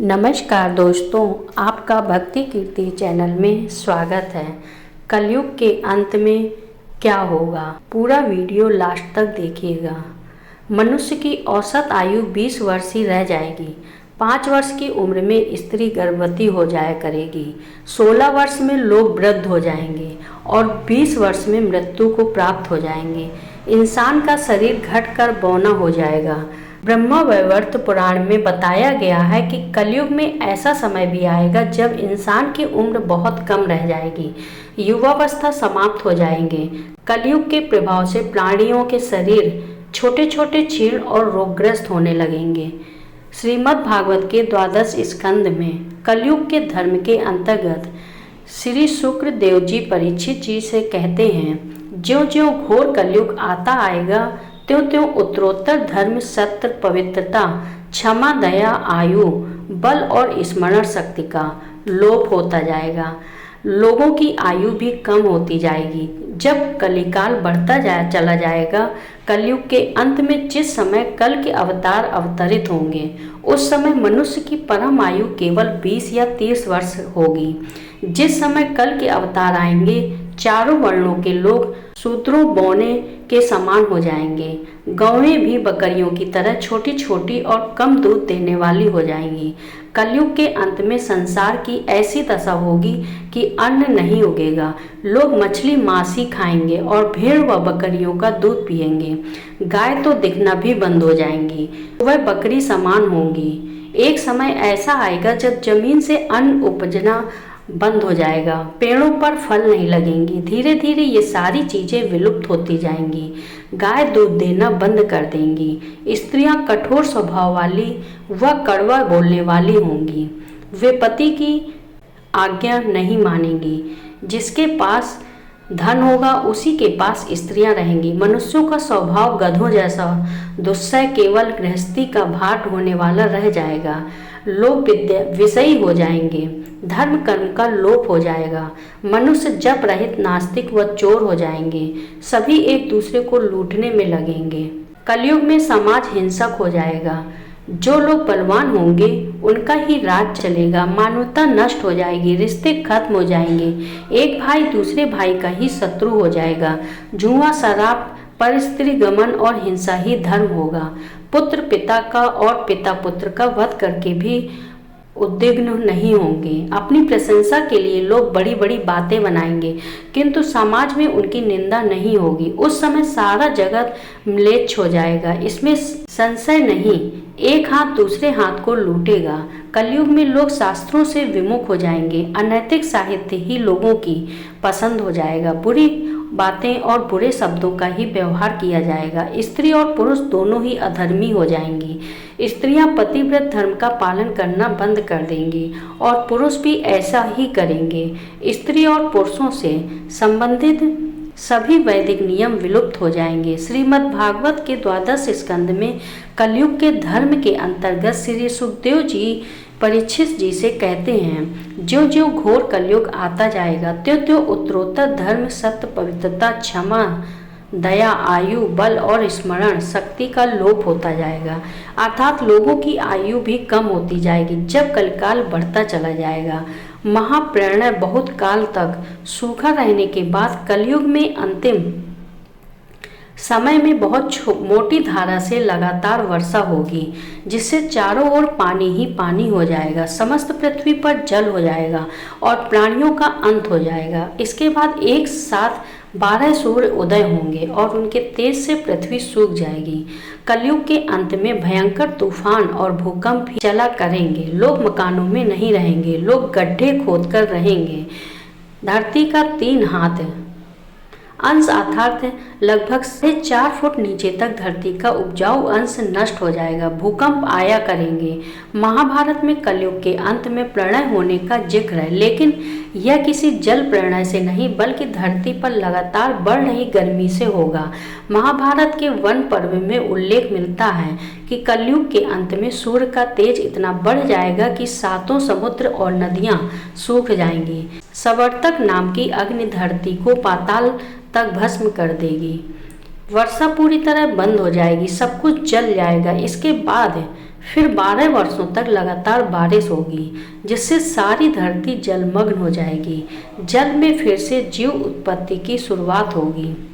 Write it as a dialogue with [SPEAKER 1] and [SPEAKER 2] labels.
[SPEAKER 1] नमस्कार दोस्तों, आपका भक्ति कीर्ति चैनल में स्वागत है। कलयुग के अंत में क्या होगा, पूरा वीडियो लास्ट तक देखिएगा। मनुष्य की औसत आयु 20 वर्ष ही रह जाएगी। 5 वर्ष की उम्र में स्त्री गर्भवती हो जाया करेगी, 16 वर्ष में लोग वृद्ध हो जाएंगे और 20 वर्ष में मृत्यु को प्राप्त हो जाएंगे। इंसान का शरीर घटकर बौना हो जाएगा। ब्रह्मवैवर्त पुराण में बताया गया है कि कलयुग में ऐसा समय भी आएगा जब इंसान की उम्र बहुत कम रह जाएगी, युवावस्था समाप्त हो जाएंगे। कलयुग के प्रभाव से प्राणियों के शरीर छोटे छोटे क्षीण और रोगग्रस्त होने लगेंगे। श्रीमद् भागवत के 12 स्कंद में कलयुग के धर्म के अंतर्गत श्री शुक्र देव जी परीक्षित जी से कहते हैं, ज्यों ज्यों घोर कलयुग आता आएगा त्यों त्यों उत्तरोत्तर धर्म, सत्य, पवित्रता, क्षमा, दया, आयु, बल और स्मरण शक्ति का लोप होता जाएगा। लोगों की आयु भी कम होती जाएगी। जब कलिकाल बढ़ता चला जाएगा, कलयुग के अंत में जिस समय कल के अवतार अवतरित होंगे, उस समय मनुष्य की परम आयु केवल 20 या 30 वर्ष होगी। जिस समय कल के अवतार आएंगे, चारों वर्णों के लोग शूद्रों बौने के समान हो जाएंगे। गौएं भी बकरियों की तरह छोटी छोटी और कम दूध देने वाली हो जाएंगी। कलयुग के अंत में संसार की ऐसी दशा होगी कि अन्न नहीं उगेगा। लोग मछली मांस ही खाएंगे और भेड़ व बकरियों का दूध पिएंगे। गाय तो दिखना भी बंद हो जाएंगी, वह बकरी समान होंगी। एक समय ऐसा आएगा जब जमीन से अन्न उपजना बंद हो जाएगा, पेड़ों पर फल नहीं लगेंगी। धीरे धीरे ये सारी चीजें विलुप्त होती जाएंगी। गाय दूध देना बंद कर देंगी। स्त्रियां कठोर स्वभाव वाली व कड़वा बोलने वाली होंगी। वे पति की आज्ञा नहीं मानेंगी। जिसके पास धन होगा उसी के पास स्त्रियां रहेंगी। मनुष्यों का स्वभाव गधों जैसा दुस्सह केवल गृहस्थी का भार ढोने वाला रह जाएगा। लोग विषयी हो जाएंगे। धर्म कर्म का लोप हो जाएगा। मनुष्य जप रहित नास्तिक व चोर हो जाएंगे। सभी एक दूसरे को लूटने में लगेंगे। कलयुग में समाज हिंसक हो जाएगा। जो लोग बलवान होंगे उनका ही राज चलेगा। मानवता नष्ट हो जाएगी, रिश्ते खत्म हो जाएंगे। एक भाई दूसरे भाई का ही शत्रु हो जाएगा। जुआ, शराब, पर स्त्री गमन और हिंसा ही धर्म होगा। पुत्र पिता का और पिता पुत्र का वध करके भी उद्विग्न नहीं होंगे। अपनी प्रशंसा के लिए लोग बड़ी बड़ी बातें बनाएंगे, किंतु समाज में उनकी निंदा नहीं होगी। उस समय सारा जगत म्लेच्छ हो जाएगा, इसमें संशय नहीं। एक हाथ दूसरे हाथ को लूटेगा। कलयुग में लोग शास्त्रों से विमुख हो जाएंगे। अनैतिक साहित्य ही लोगों की पसंद हो जाएगा। बुरी बातें और बुरे शब्दों का ही व्यवहार किया जाएगा। स्त्री और पुरुष दोनों ही अधर्मी हो जाएंगी। स्त्रियां पतिव्रत धर्म का पालन करना बंद कर देंगी और पुरुष भी ऐसा ही करेंगे। स्त्री और पुरुषों से संबंधित सभी वैदिक नियम विलुप्त हो जाएंगे। श्रीमद् भागवत के 12 स्कंद में कलयुग के धर्म के अंतर्गत श्री सुखदेव जी परीक्षित जी से कहते हैं, ज्यों ज्यों घोर कलयुग आता जाएगा त्यों त्यों उत्तरोत्तर धर्म, सत्य, पवित्रता, क्षमा, दया, आयु, बल और स्मरण शक्ति का लोप होता जाएगा। अर्थात लोगों की आयु भी कम होती जाएगी। जब कलकाल बढ़ता चला जाएगा, महाप्रलय बहुत काल तक सूखा रहने के बाद कलयुग में अंतिम समय में बहुत मोटी धारा से लगातार वर्षा होगी, जिससे चारों ओर पानी ही पानी हो जाएगा। समस्त पृथ्वी पर जल हो जाएगा और प्राणियों का अंत हो जाएगा। इसके बाद एक साथ 12 सूर्य उदय होंगे और उनके तेज से पृथ्वी सूख जाएगी। कलयुग के अंत में भयंकर तूफान और भूकंप भी चला करेंगे। लोग मकानों में नहीं रहेंगे, लोग गड्ढे खोदकर रहेंगे। धरती का 3 हाथ अंश अर्थात लगभग 4 फुट नीचे तक धरती का उपजाऊ अंश नष्ट हो जाएगा। भूकंप आया करेंगे। महाभारत में कलयुग के अंत में प्रलय होने का जिक्र है, लेकिन यह किसी जल प्रलय से नहीं बल्कि धरती पर लगातार बढ़ रही गर्मी से होगा। महाभारत के वन पर्व में उल्लेख मिलता है कि कलयुग के अंत में सूर्य का तेज इतना बढ़ जाएगा कि 7 समुद्र और नदियां सूख जाएंगी। सवर्तक नाम की अग्नि धरती को पाताल तक भस्म कर देगी। वर्षा पूरी तरह बंद हो जाएगी, सब कुछ जल जाएगा। इसके बाद फिर 12 वर्षों तक लगातार बारिश होगी, जिससे सारी धरती जलमग्न हो जाएगी। जल में फिर से जीव उत्पत्ति की शुरुआत होगी।